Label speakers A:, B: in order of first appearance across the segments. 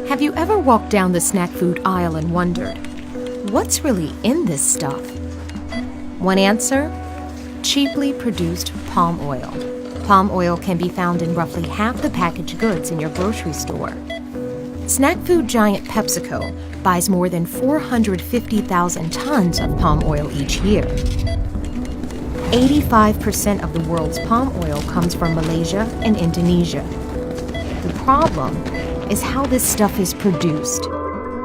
A: Have you ever walked down the snack food aisle and wondered, what's really in this stuff? One answer: cheaply produced palm oil. Palm oil can be found in roughly half the packaged goods in your grocery store. Snack food giant PepsiCo buys more than 450,000 tons of palm oil each year. 85% of the world's palm oil comes from Malaysia and Indonesia. The problem is how this stuff is produced.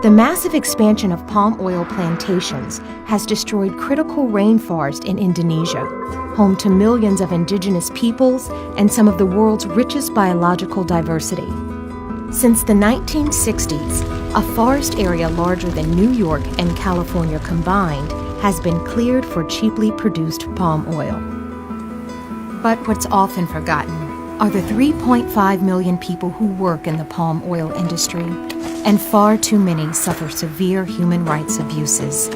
A: The massive expansion of palm oil plantations has destroyed critical rainforest in Indonesia, home to millions of indigenous peoples and some of the world's richest biological diversity. Since the 1960s, a forest area larger than New York and California combined has been cleared for cheaply produced palm oil. But what's often forgotten are the 3.5 million people who work in the palm oil industry, and far too many suffer severe human rights abuses.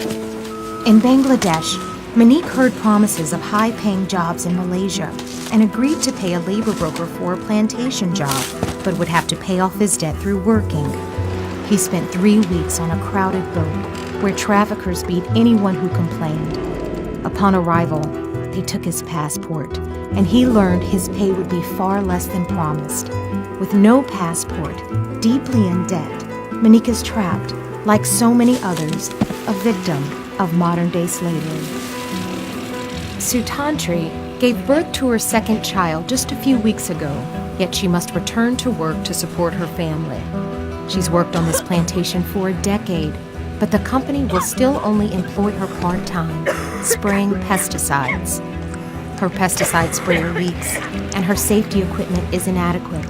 A: In Bangladesh, Monique heard promises of high-paying jobs in Malaysia and agreed to pay a labor broker for a plantation job, but would have to pay off his debt through working. He spent 3 weeks on a crowded boat where traffickers beat anyone who complained. Upon arrival, they took his passport, and he learned his pay would be far less than promised. With no passport, deeply in debt, Monique is trapped, like so many others, a victim of modern-day slavery. Sutantri gave birth to her second child just a few weeks ago, yet she must return to work to support her family. She's worked on this plantation for a decade, but the company will still only employ her part-time, spraying pesticides. Her pesticide sprayer leaks, and her safety equipment is inadequate.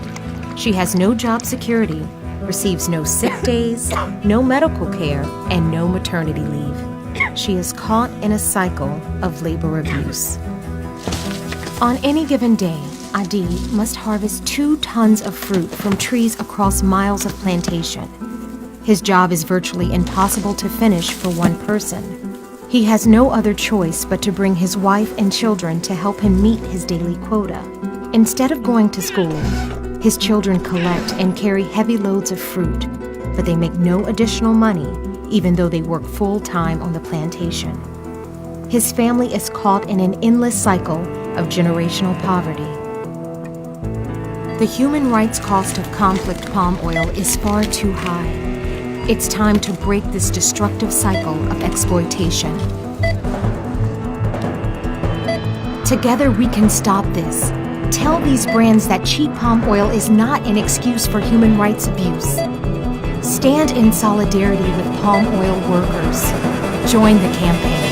A: She has no job security, receives no sick days, no medical care, and no maternity leave. She is caught in a cycle of labor abuse. On any given day, Adi must harvest 2 tons of fruit from trees across miles of plantation. His job is virtually impossible to finish for one person. He has no other choice but to bring his wife and children to help him meet his daily quota. Instead of going to school, his children collect and carry heavy loads of fruit, but they make no additional money, even though they work full-time on the plantation. His family is caught in an endless cycle of generational poverty. The human rights cost of conflict palm oil is far too high. It's time to break this destructive cycle of exploitation. Together we can stop this. Tell these brands that cheap palm oil is not an excuse for human rights abuse. Stand in solidarity with palm oil workers. Join the campaign.